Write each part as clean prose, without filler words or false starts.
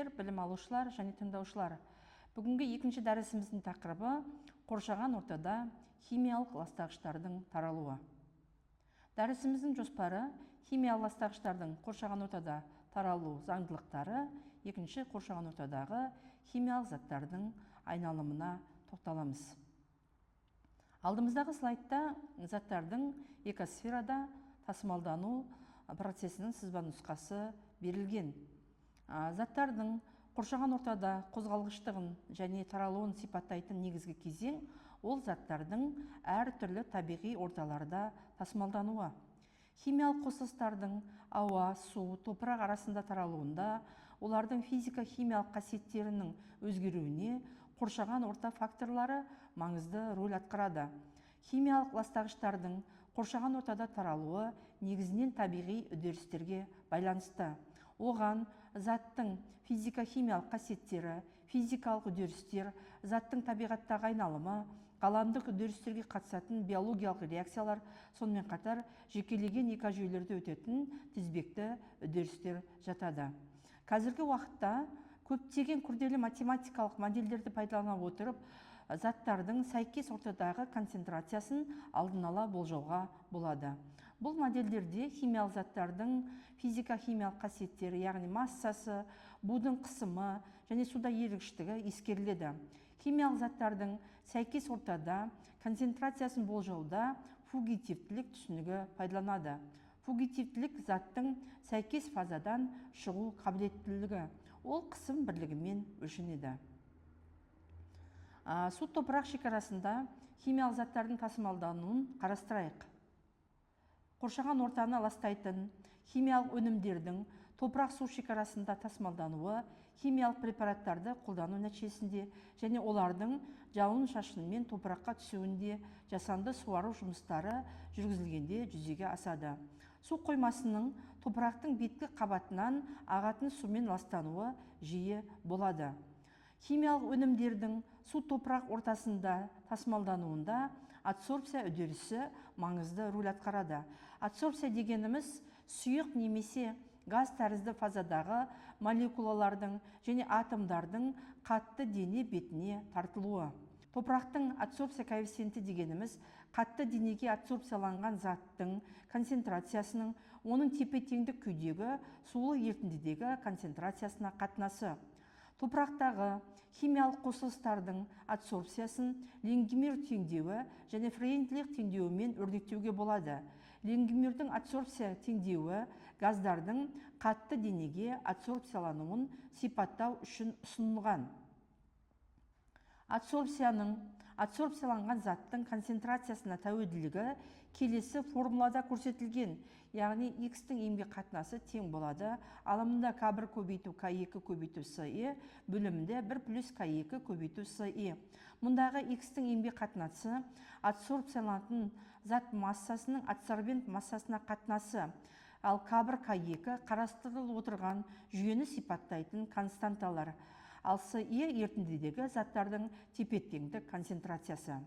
студенттер, білім алушылар және тыңдаушылар. Бүгінгі екінші дәрісіміздің тақырыбы қоршаған ортада химиялық ластағыштардың таралуы. Дәрісіміздің жоспары химиялық ластағыштардың қоршаған ортада таралу заңдылықтары, екінші қоршаған ортадағы химиялық заттардың айналымына тоқталамыз. Алдымыздағы слайдта заттардың экосферада тасымалдану процесінің сызба нұсқасы берілген. Заттардың қоршаған ортада қозғалғыштығын және таралуын сипаттайтын негізгі кезең ол заттардың әртүрлі табиғи орталарда тасымалдануы. Химиялық қосылыстардың ауа, су, топырақ арасында таралуында олардың физика-химиялық қасиеттерінің өзгеруіне қоршаған орта факторлары маңызды рөл атқарады. Химиялық ластағыштардың қоршаған ортада таралуы негізінен табиғи үдерістерге байланысты. Оған заттың физика-химиялық қасиеттері, физикалық үдерістер, заттың табиғаттағы айналымы, ғаламдық үдерістерге қатысатын биологиялық реакциялар, сонымен қатар жекелеген экожүйелерде өтетін тізбекті үдерістер жатады. Қазіргі уақытта көптеген күрделі математикалық модельдерді пайдалана отырып, заттардың сәйкес ортадағы концентрациясын алдын ала болжауға болады. Бұл модельдерде химиялық заттардың физика-химиялық қасиеттері, яғни массасы, будың қысымы және суда ерігіштігі ескеріледі. Химиялық заттардың сәйкес ортада концентрациясын болжауда фугитивтілік түсінігі пайдаланады. Фугитивтілік заттың сәйкес фазадан шығу қабілеттілігі, ол қысым бірлігімен өлшенеді. Су топырақ шекарасында химиялық заттардың тасымалдануын қарастырайық. Қоршаған ортаны ластайтын химиялық өнімдердің топырақ су шекарасында тасымалдануы химиялық препараттарды қолдану нәтижесінде және олардың жауын-шашынмен топыраққа түсуінде жасанды суару жұмыстары жүргізілгенде жүзеге асады. Су қоймасының топырақтың беткі қабатынан ағатын сумен ластануы жиі болады. Химиялық өнімдердің су топырақ ортасында тасымалдануында адсорбция үдерісі маңызды рөл атқарады. Адсорбция дегеніміз сұйық немесе газ тәрізді фазадағы молекулалардың және атомдардың қатты дене бетіне тартылуы. Топырақтың адсорбция коэффициенті дегеніміз қатты денеге адсорбцияланған заттың концентрациясының оның тепе-теңдік күйдегі сулы ерітіндідегі концентрациясына қатынасы. Топырақтағы химиялық қосылыстардың адсорбциясын Ленгемюр теңдеуі және Фрейндлих теңдеуімен өрнектеуге болады. Ленгемюрдің адсорбция теңдеуі газдардың қатты денеге адсорбциялануын сипаттау үшін ұсынылған. Адсорбцияланған заттың концентрациясына тәуелділігі келесі формулада көрсетілген, яғни X-тің еңбек қатынасы тең болады. Алымында К1 көбейту К2 көбейту СE бөлімінде 1 плюс К2 көбейту СE. Мұндағы X-тің еңбек қатынасы адсорбцияланатын зат массасының адсорбент массасына қатынасы, ал К1 К2 қарастырылып отырған жүйені сипаттайтын константалар. Ал СE ерітіндідегі заттардың тепе-теңдік концентрациясы.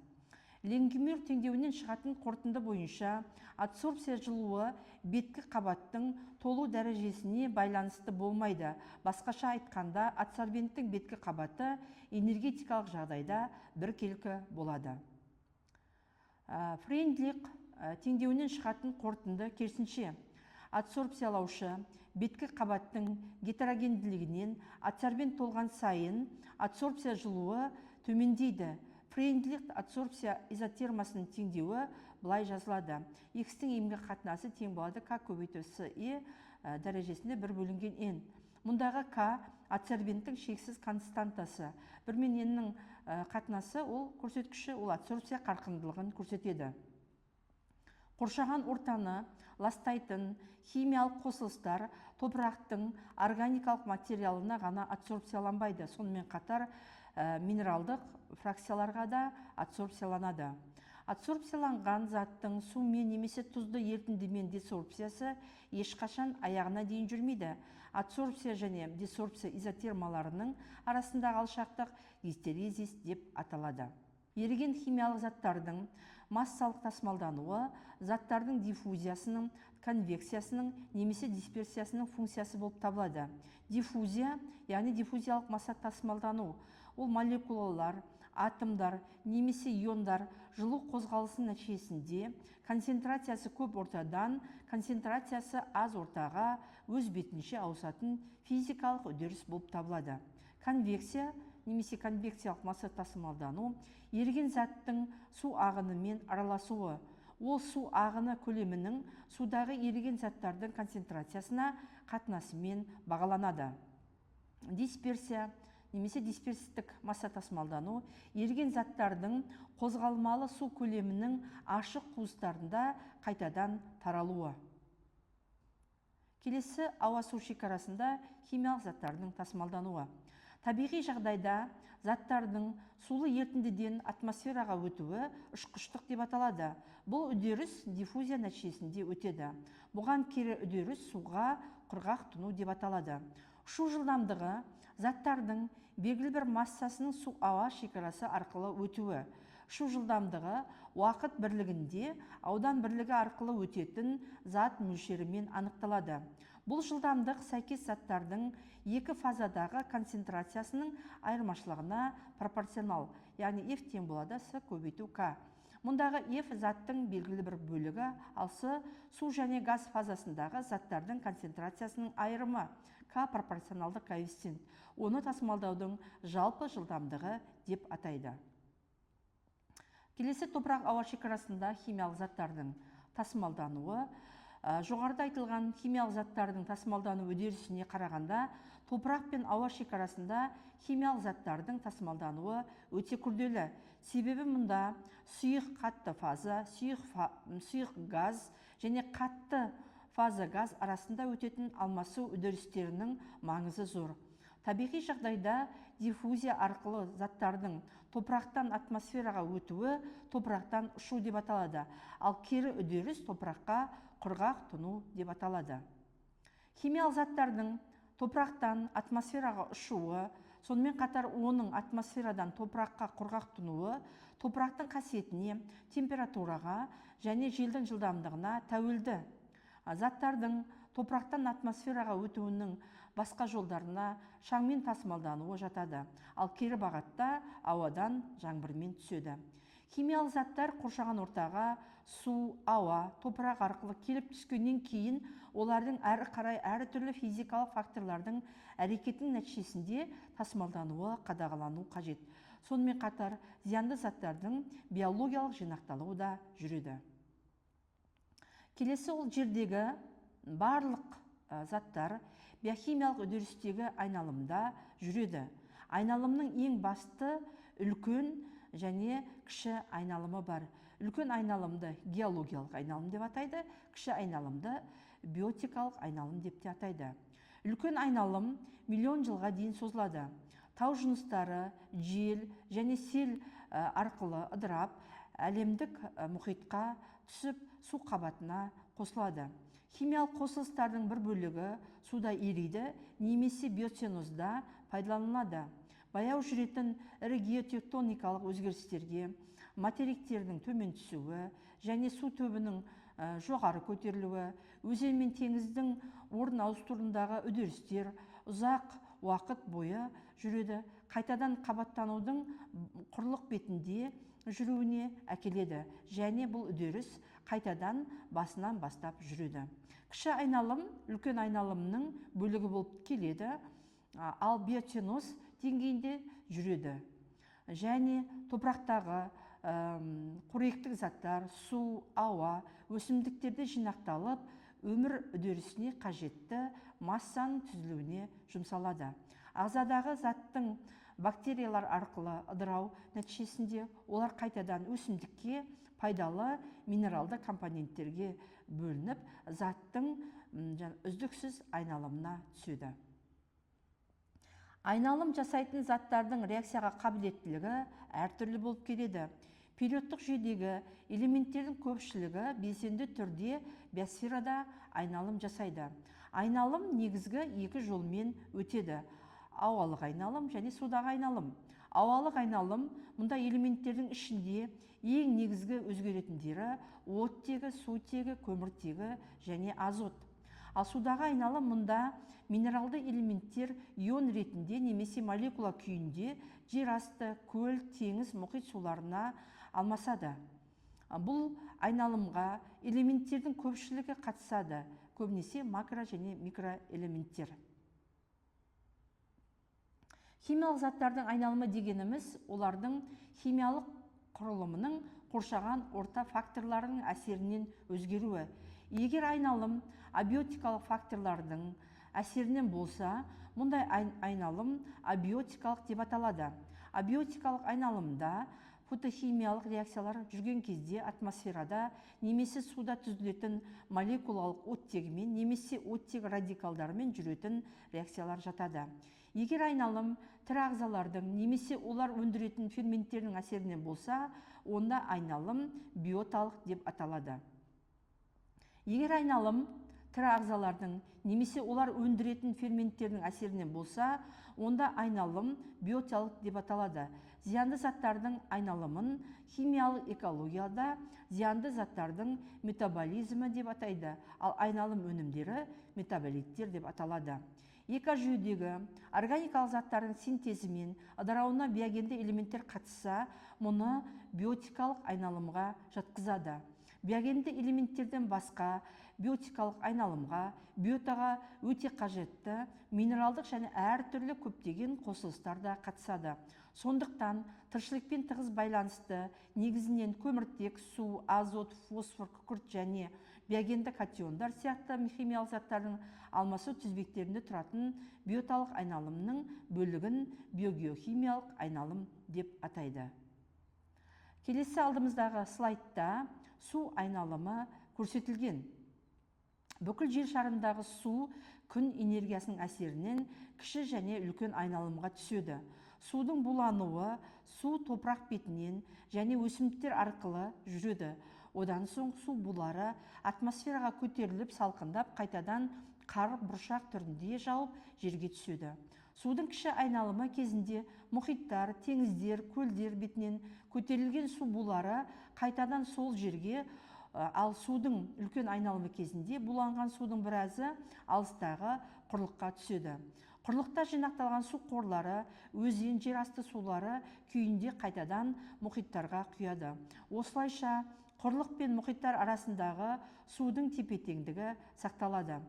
Ленгемюр теңдеуінен шығатын қорытынды бойынша адсорбция жылуы беткі қабаттың толу дәрежесіне байланысты болмайды. Басқаша айтқанда, адсорбенттің беткі қабаты энергетикалық жағдайда біркелкі болады. Фрейндлих теңдеуінен шығатын қорытынды керісінше. Адсорбциялаушы беткі қабаттың гетерогенділігінен адсорбент толған сайын адсорбция жылуы төмендейді. Фрейндлих адсорбция изотермасының теңдеуі былай жазылады. X-тің еңбек қатынасы тең болады К көбейту СE дәрежесінде 1 бөлінген N. Мұндағы К адсорбенттің шексіз константасы. 1 мен N-нің қатынасы ол көрсеткіші, ол адсорбция қарқындылығын көрсетеді. Қоршаған ортаны ластайтын химиялық қосылыстар топырақтың органикалық материалына ғана адсорбцияланбайды, сонымен қатар минералдық фракцияларға да адсорбцияланады. Адсорбцияланған заттың сумен немесе тұзды ерітіндімен десорбциясы ешқашан аяғына дейін жүрмейді. Адсорбция және десорбция изотермаларының арасындағы алшақтық гистерезис деп аталады. Еріген химиялық заттардың массалық тасымалдануы заттардың диффузиясының, конвекциясының немесе дисперсиясының функциясы болып табылады. Диффузия, яғни диффузиялық масса тасымалдану, ол молекулалар, атомдар немесе иондар жылу қозғалысы нәтижесінде концентрациясы көп ортадан концентрациясы аз ортаға өз бетінше ауысатын физикалық үдеріс болып табылады. Конвекция немесе конвекциялық масса тасымалдану еріген заттың су ағынымен араласуы. Ол су ағыны көлемінің судағы еріген заттардың концентрациясына қатынасымен бағаланады. Дисперсия немесе дисперсивтік масса тасымалдану еріген заттардың қозғалмалы су көлемінің ашық қуыстарында қайтадан таралуы. Келесі ауа-су шекарасында химиялық заттардың тасымалдануы. Табиғи жағдайда заттардың сулы ерітіндіден атмосфераға өтуі ұшқыштық деп аталады. Бұл үдеріс диффузия нәтижесінде өтеді. Бұған кері үдеріс суға құрғақ тұну деп аталады. Ұшу жылдамдығы заттардың белгілі бір массасының су ауа шекарасы арқылы өтуі. Ұшу жылдамдығы уақыт бірлігінде аудан бірлігі арқылы өтетін зат мөлшерімен анықталады. Бұл жылдамдық сәйкес заттардың екі фазадағы концентрациясының айырмашылығына пропорционал, яғни F тең болады С көбейту К. Мұндағы F заттың белгілі бір бөлігі, ал С су және газ фазасындағы заттардың концентрациясының айырымы. К пропорционалды коэффициент. Оны тасымалдаудың жалпы жылдамдығы деп атайды. Келесі топырақ ауа шекарасында химиялық заттардың тасымалдануы. Жоғарыда айтылған химиялық заттардың тасымалдану үдерісіне қарағанда топырақ пен ауа шекарасында химиялық заттардың тасымалдануы өте күрделі. Себебі мұнда сұйық қатты фаза, сұйық газ және қатты фаза газ арасында өтетін алмасу үдерістерінің маңызы зор. Табиғи жағдайда диффузия арқылы заттардың топырақтан атмосфераға өтуі топырақтан ұшу деп аталады, ал кері үдеріс топыраққа құрғақ тұну деп аталады. Химиялық заттардың топырақтан атмосфераға ұшуы, сонымен қатар оның атмосферадан топыраққа құрғақ тұнуы топырақтың қасиетіне, температураға және желдің жылдамдығына тәуелді. Заттардың топырақтан атмосфераға өтуінің басқа жолдарына шаңмен тасымалдануы жатады, ал кері бағытта ауадан жаңбырмен түседі. Химиялық заттар қоршаған ортаға су, ауа, топырақ арқылы келіп түскеннен кейін олардың әрі қарай әрі түрлі физикалық факторлардың әрекетінің нәтижесінде тасымалдануы қадағалану қажет. Сонымен қатар зиянды заттардың биологиялық жинақталуы да жүреді. Келесі ол жердегі барлық заттар биохимиялық үдерістегі айналымда жүреді. Айналымның ең басты үлкен және кіші айналымы бар. Үлкен айналымды геологиялық айналым деп атайды, кіші айналымды биотикалық айналым деп те атайды. Үлкен айналым миллион жылға дейін созылады. Тау жыныстары, жел және сел арқылы ыдырап, әлемдік мұхитқа түсіп, су қабатына қосылады. Химиялық қосылыстардың бір бөлігі суда ериді, немесе биоценозда пайдаланылады. Баяу жүретін ірі геотектоникалық өзгерістерге, материктердің төмен түсуі және су түбінің жоғары көтерілуі, өзен мен теңіздің орын ауыстыруындағы үдерістер ұзақ уақыт бойы жүреді, қайтадан қабаттанудың құрлық бетінде жүруіне әкеледі және бұл үдеріс қайтадан басынан бастап жүреді. Кіші айналым үлкен айналымның бөлігі болып келеді, ал биоценоз деңгейінде жүреді. Және топырақтағы қоректік заттар, су, ауа, өсімдіктерде жинақталып, өмір үдерісіне қажетті массаның түзілуіне жұмсалады. Ағзадағы заттың бактериялар арқылы ыдырау нәтижесінде олар қайтадан өсімдікке пайдалы минералды компоненттерге бөлініп, заттың үздіксіз айналымына түседі. Айналым жасайтын заттардың реакцияға қабілеттілігі әртүрлі болып келеді. Периодтық жүйедегі элементтердің көпшілігі белсенді түрде биосферада айналым жасайды. Айналым негізгі екі жолмен өтеді: ауалық айналым және судағы айналым. Ауалық айналым мұнда элементтердің ішінде ең негізгі өзгеретіндері оттегі, сутегі, көміртегі және азот. Ал судағы айналым мұнда минералды элементтер ион ретінде немесе молекула күйінде жер асты, көл, теңіз, мұхит суларына алмасады. Бұл айналымға элементтердің көпшілігі қатысады, көбінесе макро және микроэлементтер. Химиялық заттардың айналымы дегеніміз олардың химиялық құрылымының қоршаған орта факторларының әсерінен өзгеруі. Егер айналым абиотикалық факторлардың әсерінен болса, мұндай айналым абиотикалық деп аталады. Абиотикалық айналымда фотохимиялық реакциялар жүрген кезде атмосферада немесе суда түзілетін молекулалық оттегімен немесе оттек радикалдарымен жүретін реакциялар жатады. Егер айналым тірі ағзалардың немесе олар өндіретін ферменттердің әсерінен болса, онда айналым биоталық деп аталады. Егер айналым тірі ағзалардың немесе олар өндіретін ферменттердің әсерінен болса, онда айналым биоталық деп аталады. Зиянды заттардың айналымын химиялық экологияда зиянды заттардың метаболизмі деп атайды, ал айналым өнімдері метаболиттер деп аталады. Экожүйедегі органикалық заттардың синтезі мен ыдырауына биогенді элементтер қатысса, мұны биотикалық айналымға жатқызады. Биогенді элементтерден басқа биотикалық айналымға биотаға өте қажетті минералдық және әртүрлі көптеген қосылыстар да қатысады. Сондықтан тіршілікпен тығыз байланысты негізінен көміртек, су, азот, фосфор, күкірт және биогенді катиондар сияқты химиялық заттардың алмасу тізбектерінде тұратын биоталық айналымның бөлігін биогеохимиялық айналым деп атайды. Келесі алдымыздағы слайдта су айналымы көрсетілген. Бүкіл жер шарындағы су күн энергиясының әсерінен кіші және үлкен айналымға түседі. Судың булануы су топырақ бетінен және өсімдіктер арқылы жүреді. Одан соң су булары атмосфераға көтеріліп салқындап, қайтадан қар бұршақ түрінде жауып жерге түседі. Судың кіші айналымы кезінде мұхиттар, теңіздер, көлдер бетінен көтерілген су булары қайтадан сол жерге, ал судың үлкен айналымы кезінде буланған судың біразы алыстағы құрлыққа түседі. Құрлықта жинақталған су қорлары, өзен, жер асты сулары күйінде қайтадан мұхиттарға құяды. Осылайша құрлық пен мұхиттар арасындағы судың тепе-теңдігі сақталады.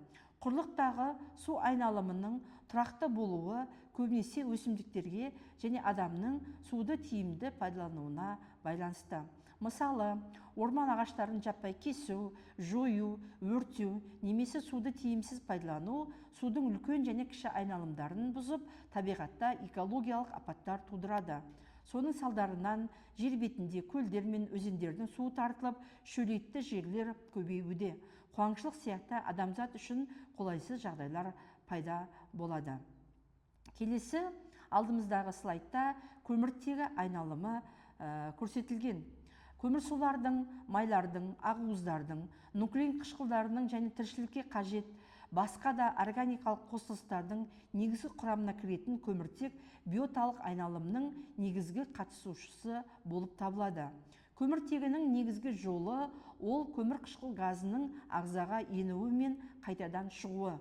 Құрлықтағы су айналымының тұрақты болуы көбінесе өсімдіктерге және адамның суды тиімді пайдалануына байланысты. Мысалы, орман ағаштарын жаппай кесу, жою, өртеу немесе суды тиімсіз пайдалану судың үлкен және кіші айналымдарын бұзып, табиғатта экологиялық апаттар тудырады. Соның салдарынан жер бетінде көлдер мен өзендердің суы тартылып, шөлейтті жерлер көбеюде. Қуаңшылық сияқты адамзат үшін қолайсыз жағдайлар пайда болады. Келесі алдымыздағы слайдта көміртегі айналымы көрсетілген. Көмірсулардың, майлардың, ақуыздардың, нуклеин қышқылдарының және тіршілікке қажет басқа да органикалық қосылыстардың негізгі құрамына кіретін көміртек биоталық айналымның негізгі қатысушысы болып табылады. Көміртегінің негізгі жолы ол көмір қышқыл газының ағзаға енуі мен қайтадан шығуы.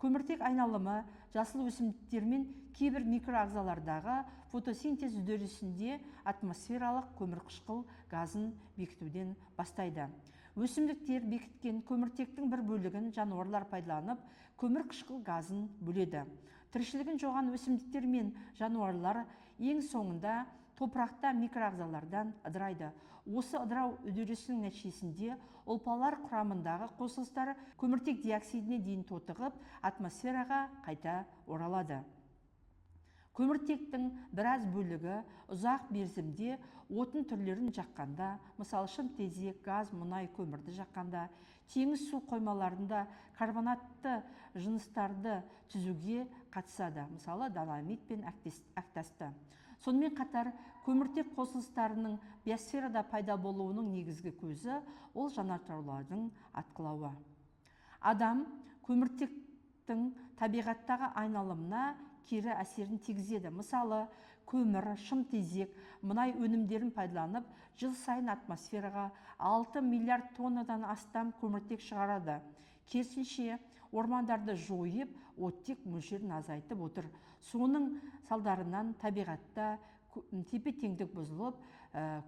Көміртек айналымы жасыл өсімдіктер мен кейбір микроағзалардағы фотосинтез үдерісінде атмосфералық көмірқышқыл газын бекітуден бастайды. Өсімдіктер бекіткен көміртектің бір бөлігін жануарлар пайдаланып, көмірқышқыл газын бөледі. Тіршілігін жоған өсімдіктер мен жануарлар ең соңында топырақта микроағзалардан ыдырайды. Осы ыдырау үдерісінің нәтижесінде ұлпалар құрамындағы қосылыстар көміртек диоксидіне дейін тотығып, атмосфераға қайта оралады. Көміртектің біраз бөлігі ұзақ мерзімде отын түрлерін жаққанда, мысалы шымтезек, газ, мұнай, көмірді жаққанда, теңіз су қоймаларында карбонатты жыныстарды түзуге қатысады, мысалы доломит пен әктасты. Сонымен қатар, көміртек қосылыстарының биосферада пайда болуының негізгі көзі ол жанартаулардың атқылауы. Адам көміртектің табиғаттағы айналымына кері әсерін тигізеді. Мысалы, көмір, шымтезек, мұнай өнімдерін пайдаланып, жыл сайын атмосфераға 6 миллиард тоннадан астам көміртек шығарады. Керісінше, ормандарды жойып, оттек мөлшерін азайтып отыр. Соның салдарынан табиғатта тепе-теңдік бұзылып,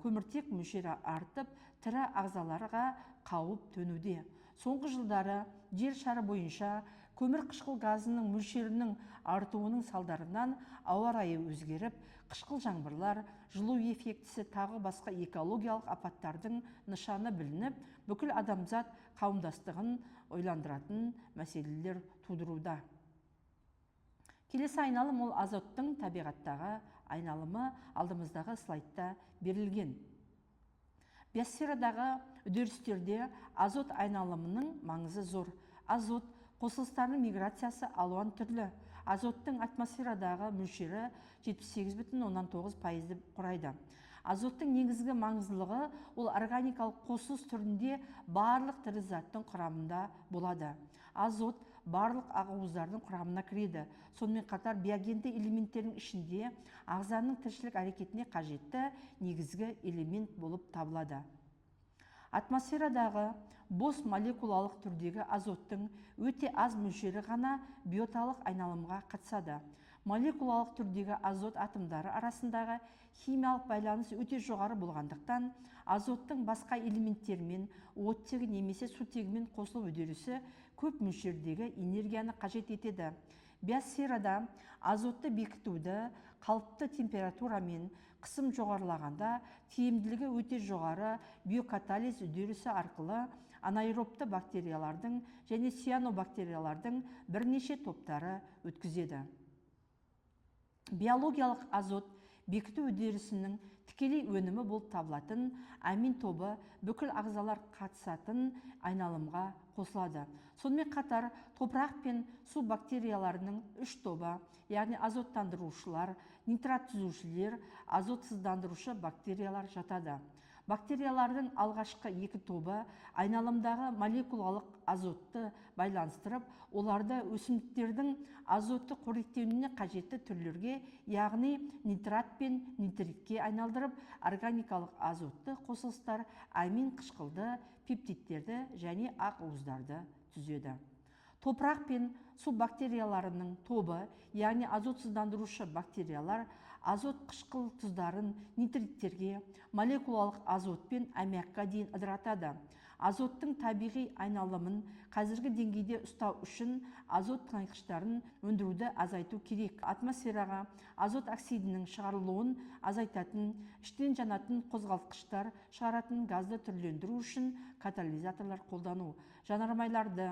көміртек мөлшері артып, тірі ағзаларға қауіп төнуде. Соңғы жылдары жер шары бойынша көмір қышқыл газының мөлшерінің артуының салдарынан ауа райы өзгеріп, қышқыл жаңбырлар, жылу эффектісі тағы басқа экологиялық апаттардың нышаны білініп, бүкіл адамзат қауымдастығын ойландыратын мәселелер тудыруда. Келесі айналым ол азоттың табиғаттағы айналымы алдымыздағы слайдта берілген. Биосферадағы үдерістерде азот айналымының маңызы зор. Азот қосылыстарының миграциясы алуан түрлі. Азоттың атмосферадағы мөлшері 78,9%-ді құрайды. Азоттың негізгі маңыздылығы ол органикалық қосылыс түрінде барлық тірі заттың құрамында болады. Азот барлық ақуыздардың құрамына кіреді. Сонымен қатар биогенді элементтердің ішінде ағзаның тіршілік әрекетіне қажетті негізгі элемент болып табылады. Атмосферадағы бос молекулалық түрдегі азоттың өте аз мөлшері ғана биоталық айналымға қатысады. Молекулалық түрдегі азот атомдары арасындағы химиялық байланыс өте жоғары болғандықтан, азоттың басқа элементтермен, оттегі немесе сутегімен қосылу үдерісі көп мөлшердегі энергияны қажет етеді. Биосферада азотты бекітуді қалыпты температурамен қысым жоғарылағанда тиімділігі өте жоғары биокатализ үдерісі арқылы анаэробты бактериялардың және цианобактериялардың бірнеше топтары өткізеді. Биологиялық азот бекіту үдерісінің тікелей өнімі болып табылатын амин тобы бүкіл ағзалар қатысатын айналымға қосылады. Сонымен қатар топырақ пен су бактерияларының 3 тобы, яғни азоттандырушылар, нитрат түзушілер, азотсыздандырушы бактериялар жатады. Бактериялардың алғашқы 2 тобы айналымдағы молекулалық азотты байланыстырып, оларды өсімдіктердің азотты қоректенуіне қажетті түрлерге, яғни нитрат пен нитритке айналдырып, органикалық азотты қосылыстар амин қышқылды, пептидтерді және ақуыздарды түзеді. Топырақ пен су бактерияларының тобы, яғни азотсыздандырушы бактериялар, азот қышқыл тұздарын нитриттерге, молекулалық азот пен аммиакқа дейін ыдыратады. Азоттың табиғи айналымын қазіргі деңгейде ұстау үшін азот тыңайтқыштарын өндіруді азайту керек. Атмосфераға азот оксидінің шығарылуын азайтатын, іштен жанатын қозғалтқыштар шығаратын газды түрлендіру үшін катализаторлар қолдану. Жанармайларды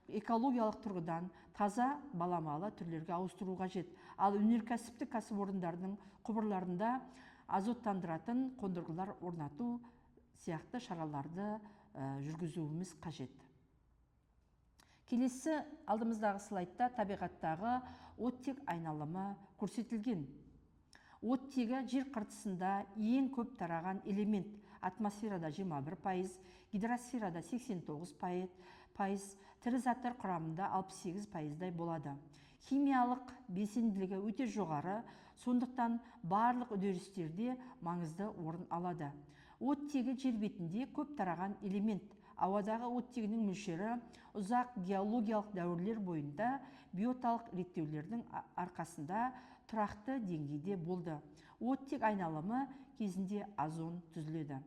экологиялық тұрғыдан таза баламалы түрлерге ауыстыру қажет. Ал өнеркәсіптік кәсіпорындардың құбырларында азоттандыратын қондырғылар орнату сияқты шараларды жүргізуіміз қажет. Келесі алдымыздағы слайдта табиғаттағы оттек айналымы көрсетілген. Оттегі жер қыртысында ең көп тараған элемент. Атмосферада 21%, гидросферада 89%, тірі заттар құрамында 68%-дай болады. Химиялық белсенділігі өте жоғары, сондықтан барлық үдерістерде маңызды орын алады. Оттегі жер бетінде көп тараған элемент. Ауадағы оттегінің мөлшері ұзақ геологиялық дәуірлер бойында биоталық реттеулердің арқасында тұрақты деңгейде болды. Оттек айналымы кезінде озон түзіледі.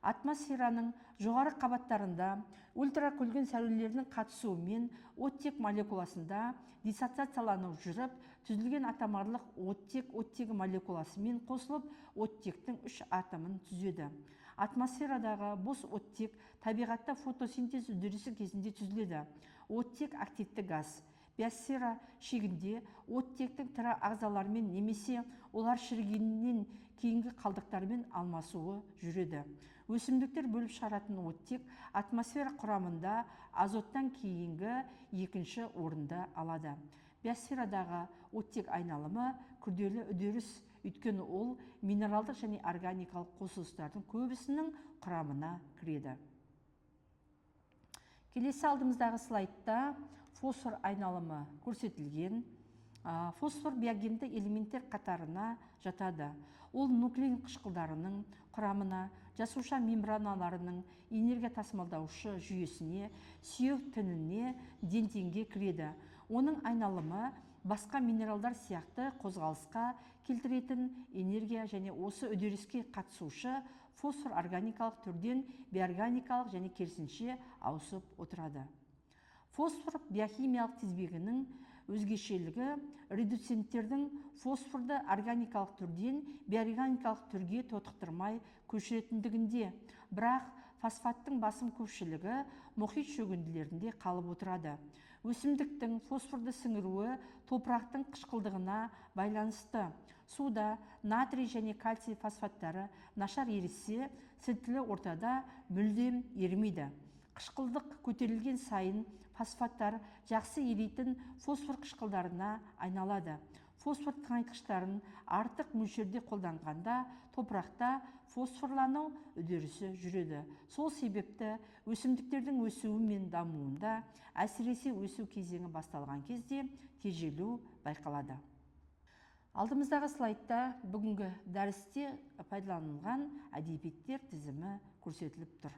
Атмосфераның жоғары қабаттарында ультракүлгін сәулелерінің қатысуымен оттек молекуласында диссоциациялану жүріп, түзілген атомарлық оттек оттегі молекуласымен қосылып, оттектің 3 атомын түзеді. Атмосферадағы бос оттек табиғатта фотосинтез үдерісі кезінде түзіледі. Оттек активті газ. Биосфера шегінде оттектің тірі ағзалармен немесе олар шірігеннен кейінгі қалдықтармен алмасуы жүреді. Өсімдіктер бөліп шығаратын оттек атмосфера құрамында азоттан кейінгі екінші орында алады. Биосферадағы оттек айналымы күрделі үдеріс, өйткені ол минералдық және органикалық қосылыстардың көбісінің құрамына кіреді. Келесі алдымыздағы слайдта фосфор айналымы көрсетілген. Фосфор биогенді элементтер қатарына жатады. Ол нуклеин қышқылдарының құрамына, жасуша мембраналарының энергия тасымалдаушы жүйесіне, сүйек тініне, дентенге кіреді. Оның айналымы басқа минералдар сияқты қозғалысқа келтіретін энергия және осы үдеріске қатысушы фосфор органикалық түрден биорганикалық және керісінше ауысып отырады. Фосфор биохимиялық тізбегінің өзгешелігі редуценттердің фосфорды органикалық түрден биорганикалық түрге тотықтырмай көшіретіндігінде, бірақ фосфаттың басым көпшілігі мұхит шөгінділерінде қалып отырады. Өсімдіктің фосфорды сіңіруі топырақтың қышқылдығына байланысты. Суда натрий және кальций фосфаттары нашар ерісе, сілтілі ортада мүлдем ерімейді. Қышқылдық көтерілген сайын фосфаттар жақсы еритін фосфор қышқылдарына айналады. Фосфор тыңайтқыштарын артық мөлшерде қолданғанда топырақта фосфорлану үдерісі жүреді. Сол себепті өсімдіктердің өсуі мен дамуында, әсіресе өсу кезеңі басталған кезде тежелу байқалады. Алдымыздағы слайдта бүгінгі дәрісте пайдаланылған әдебиеттер тізімі көрсетіліп тұр.